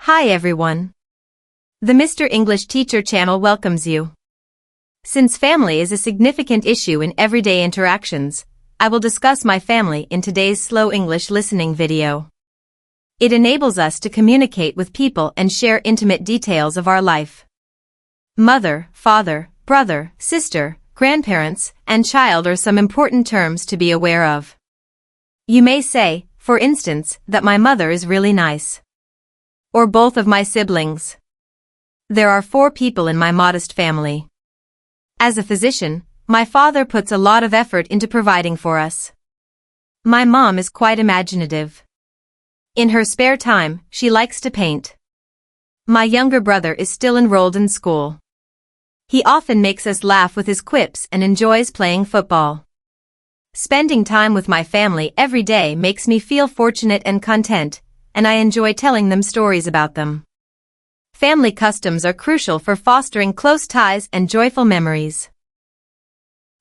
Hi everyone. The Mr. English Teacher channel welcomes you. Since family is a significant issue in everyday interactions, I will discuss my family in today's slow English listening video. It enables us to communicate with people and share intimate details of our life. Mother, father, brother, sister, grandparents, and child are some important terms to be aware of. You may say, for instance, that my mother is really nice. Or both of my siblings. There are 4 people in my modest family. As a physician, my father puts a lot of effort into providing for us. My mom is quite imaginative. In her spare time, she likes to paint. My younger brother is still enrolled in school. He often makes us laugh with his quips and enjoys playing football. Spending time with my family every day makes me feel fortunate and content, and I enjoy telling them stories about them. Family customs are crucial for fostering close ties and joyful memories.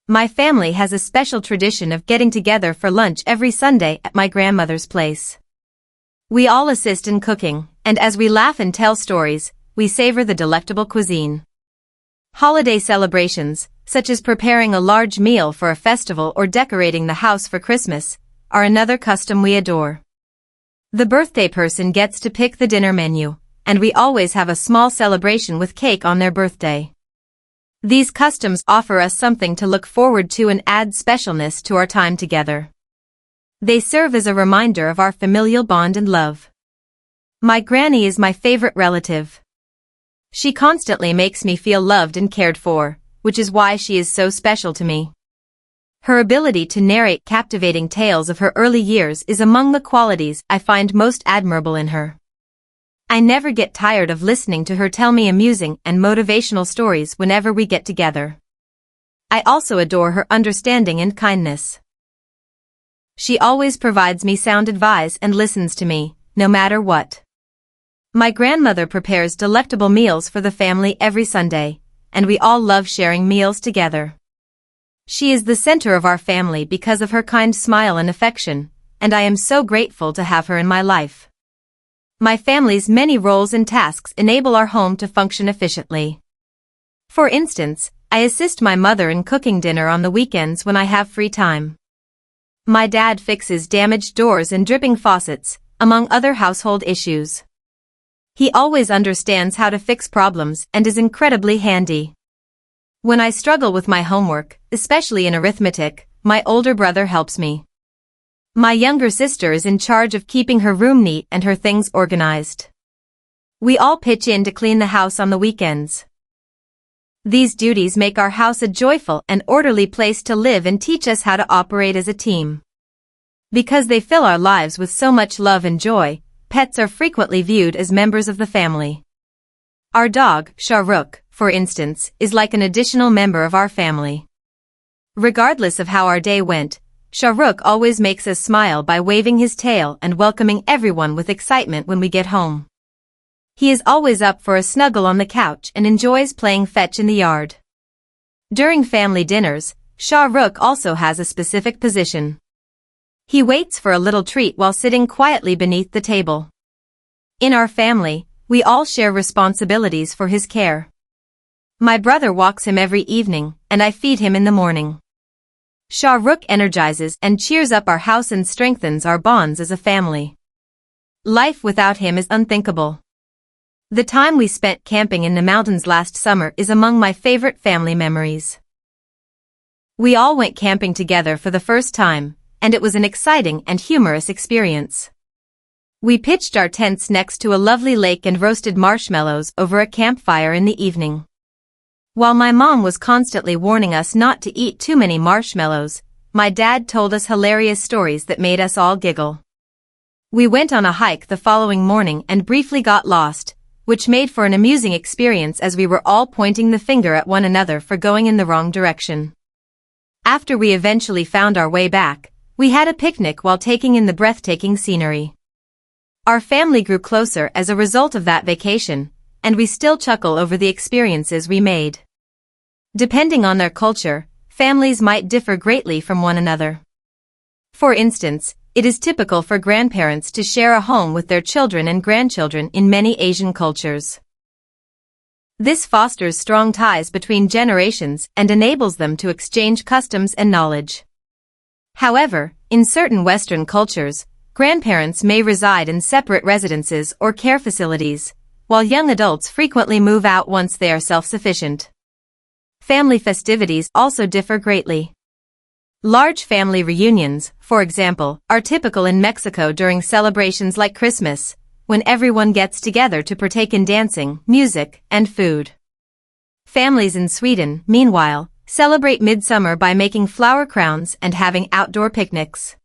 My family has a special tradition of getting together for lunch every Sunday at my grandmother's place. We all assist in cooking, and as we laugh and tell stories, we savor the delectable cuisine. Holiday celebrations, such as preparing a large meal for a festival or decorating the house for Christmas, are another custom we adore. The birthday person gets to pick the dinner menu, and we always have a small celebration with cake on their birthday. These customs offer us something to look forward to and add specialness to our time together. They serve as a reminder of our familial bond and love. My granny is my favorite relative. She constantly makes me feel loved and cared for, which is why she is so special to me. Her ability to narrate captivating tales of her early years is among the qualities I find most admirable in her. I never get tired of listening to her tell me amusing and motivational stories whenever we get together. I also adore her understanding and kindness. She always provides me sound advice and listens to me, no matter what. My grandmother prepares delectable meals for the family every Sunday, and we all love sharing meals together. She is the center of our family because of her kind smile and affection, and I am so grateful to have her in my life. My family's many roles and tasks enable our home to function efficiently. For instance, I assist my mother in cooking dinner on the weekends when I have free time. My dad fixes damaged doors and dripping faucets, among other household issues. He always understands how to fix problems and is incredibly handy. When I struggle with my homework, especially in arithmetic, my older brother helps me. My younger sister is in charge of keeping her room neat and her things organized. We all pitch in to clean the house on the weekends. These duties make our house a joyful and orderly place to live and teach us how to operate as a team. Because they fill our lives with so much love and joy, pets are frequently viewed as members of the family. Our dog, Shahrukh, for instance, is like an additional member of our family. Regardless of how our day went, Shahrukh always makes us smile by waving his tail and welcoming everyone with excitement when we get home. He is always up for a snuggle on the couch and enjoys playing fetch in the yard. During family dinners, Shahrukh also has a specific position. He waits for a little treat while sitting quietly beneath the table. In our family, we all share responsibilities for his care. My brother walks him every evening, and I feed him in the morning. Shahrukh energizes and cheers up our house and strengthens our bonds as a family. Life without him is unthinkable. The time we spent camping in the mountains last summer is among my favorite family memories. We all went camping together for the first time, and it was an exciting and humorous experience. We pitched our tents next to a lovely lake and roasted marshmallows over a campfire in the evening. While my mom was constantly warning us not to eat too many marshmallows, my dad told us hilarious stories that made us all giggle. We went on a hike the following morning and briefly got lost, which made for an amusing experience as we were all pointing the finger at one another for going in the wrong direction. After we eventually found our way back, we had a picnic while taking in the breathtaking scenery. Our family grew closer as a result of that vacation, and we still chuckle over the experiences we made. Depending on their culture, families might differ greatly from one another. For instance, It is typical for grandparents to share a home with their children and grandchildren in many Asian cultures. This fosters strong ties between generations and enables them to exchange customs and knowledge. However, in certain Western cultures, grandparents may reside in separate residences or care facilities, while young adults frequently move out once they are self-sufficient. Family festivities also differ greatly. Large family reunions, for example, are typical in Mexico during celebrations like Christmas, when everyone gets together to partake in dancing, music, and food. Families in Sweden, meanwhile, celebrate midsummer by making flower crowns and having outdoor picnics.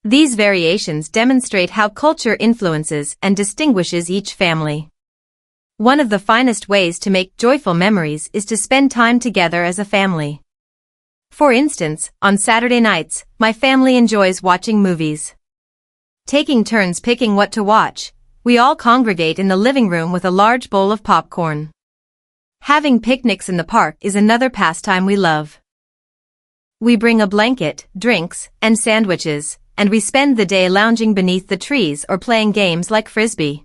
These variations demonstrate how culture influences and distinguishes each family. One of the finest ways to make joyful memories is to spend time together as a family. For instance, on Saturday nights, my family enjoys watching movies. Taking turns picking what to watch, we all congregate in the living room with a large bowl of popcorn. Having picnics in the park is another pastime we love. We bring a blanket, drinks, and sandwiches, and we spend the day lounging beneath the trees or playing games like frisbee.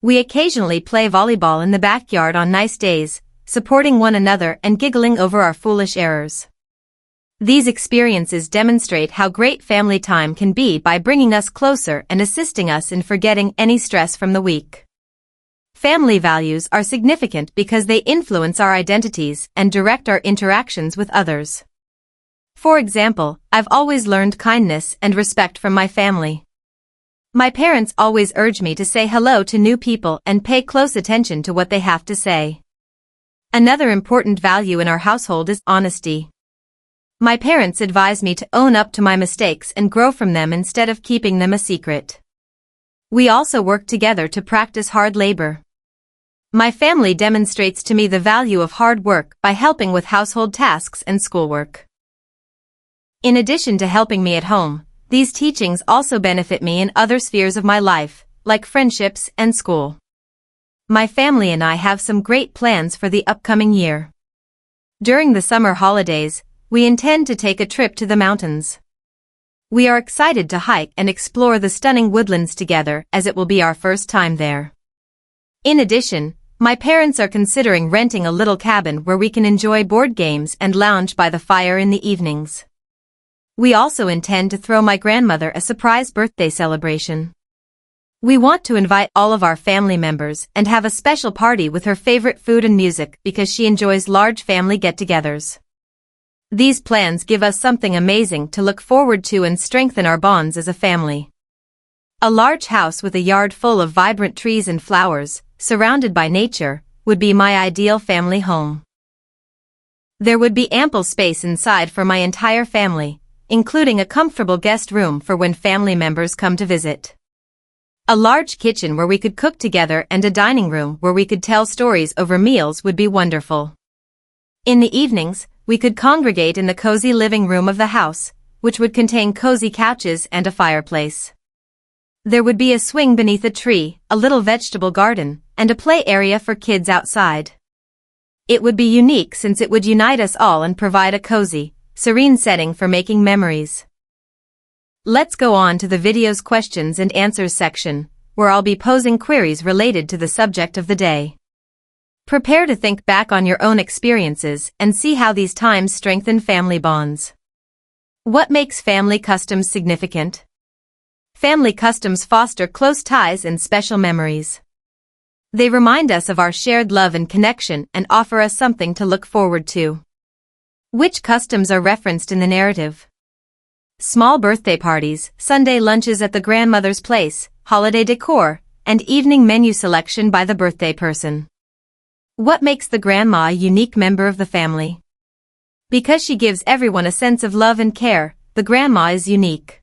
We occasionally play volleyball in the backyard on nice days, supporting one another and giggling over our foolish errors. These experiences demonstrate how great family time can be by bringing us closer and assisting us in forgetting any stress from the week. Family values are significant because they influence our identities and direct our interactions with others. For example, I've always learned kindness and respect from my family. My parents always urge me to say hello to new people and pay close attention to what they have to say. Another important value in our household is honesty. My parents advise me to own up to my mistakes and grow from them instead of keeping them a secret. We also work together to practice hard labor. My family demonstrates to me the value of hard work by helping with household tasks and schoolwork. In addition to helping me at home, these teachings also benefit me in other spheres of my life, like friendships and school. My family and I have some great plans for the upcoming year. During the summer holidays, we intend to take a trip to the mountains. We are excited to hike and explore the stunning woodlands together as it will be our first time there. In addition, my parents are considering renting a little cabin where we can enjoy board games and lounge by the fire in the evenings. We also intend to throw my grandmother a surprise birthday celebration. We want to invite all of our family members and have a special party with her favorite food and music because she enjoys large family get-togethers. These plans give us something amazing to look forward to and strengthen our bonds as a family. A large house with a yard full of vibrant trees and flowers, surrounded by nature, would be my ideal family home. There would be ample space inside for my entire family, including a comfortable guest room for when family members come to visit. A large kitchen where we could cook together and a dining room where we could tell stories over meals would be wonderful. In the evenings, we could congregate in the cozy living room of the house, which would contain cozy couches and a fireplace. There would be a swing beneath a tree, a little vegetable garden, and a play area for kids outside. It would be unique since it would unite us all and provide a cozy, serene setting for making memories. Let's go on to the video's questions and answers section, where I'll be posing queries related to the subject of the day. Prepare to think back on your own experiences and see how these times strengthen family bonds. What makes family customs significant? Family customs foster close ties and special memories. They remind us of our shared love and connection and offer us something to look forward to. Which customs are referenced in the narrative? Small birthday parties, Sunday lunches at the grandmother's place, holiday decor, and evening menu selection by the birthday person. What makes the grandma a unique member of the family? Because she gives everyone a sense of love and care, the grandma is unique.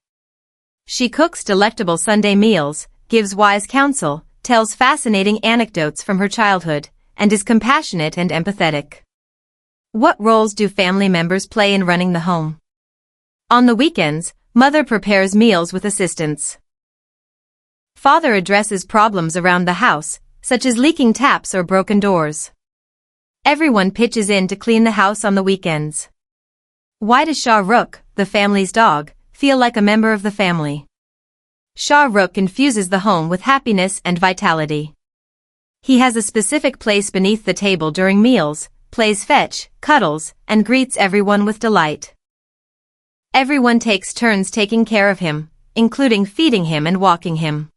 She cooks delectable Sunday meals, gives wise counsel, tells fascinating anecdotes from her childhood, and is compassionate and empathetic. What roles do family members play in running the home? On the weekends, mother prepares meals with assistance. Father addresses problems around the house, such as leaking taps or broken doors. Everyone pitches in to clean the house on the weekends. Why does Shah Rukh, the family's dog, feel like a member of the family. Shah Rukh infuses the home with happiness and vitality. He has a specific place beneath the table during meals, plays fetch, cuddles, and greets everyone with delight. Everyone takes turns taking care of him, including feeding him and walking him.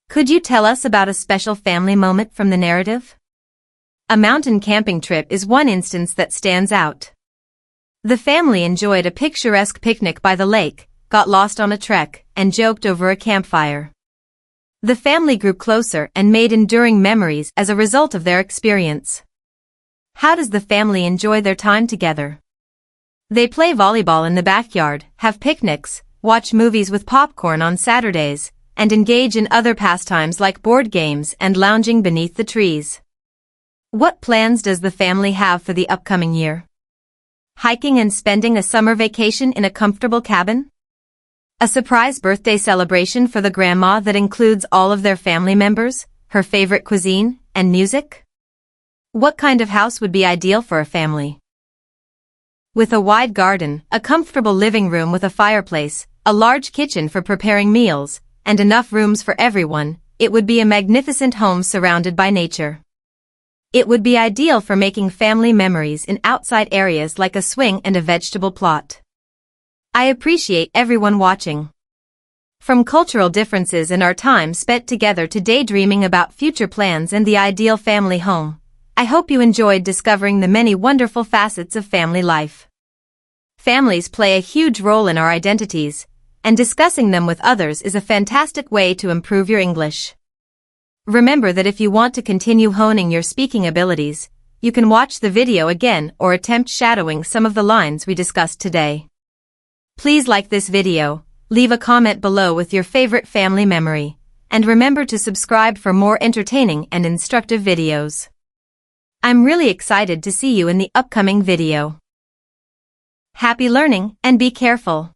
Could you tell us about a special family moment from the narrative? A mountain camping trip is one instance that stands out. The family enjoyed a picturesque picnic by the lake, got lost on a trek, and joked over a campfire. The family grew closer and made enduring memories as a result of their experience. How does the family enjoy their time together? They play volleyball in the backyard, have picnics, watch movies with popcorn on Saturdays, and engage in other pastimes like board games and lounging beneath the trees. What plans does the family have for the upcoming year? Hiking and spending a summer vacation in a comfortable cabin? A surprise birthday celebration for the grandma that includes all of their family members, her favorite cuisine, and music? What kind of house would be ideal for a family? With a wide garden, a comfortable living room with a fireplace, a large kitchen for preparing meals, and enough rooms for everyone, it would be a magnificent home surrounded by nature. It would be ideal for making family memories in outside areas like a swing and a vegetable plot. I appreciate everyone watching. From cultural differences in our time spent together to daydreaming about future plans and the ideal family home, I hope you enjoyed discovering the many wonderful facets of family life. Families play a huge role in our identities, and discussing them with others is a fantastic way to improve your English. Remember that if you want to continue honing your speaking abilities, you can watch the video again or attempt shadowing some of the lines we discussed today. Please like this video, leave a comment below with your favorite family memory, and remember to subscribe for more entertaining and instructive videos. I'm really excited to see you in the upcoming video. Happy learning and be careful.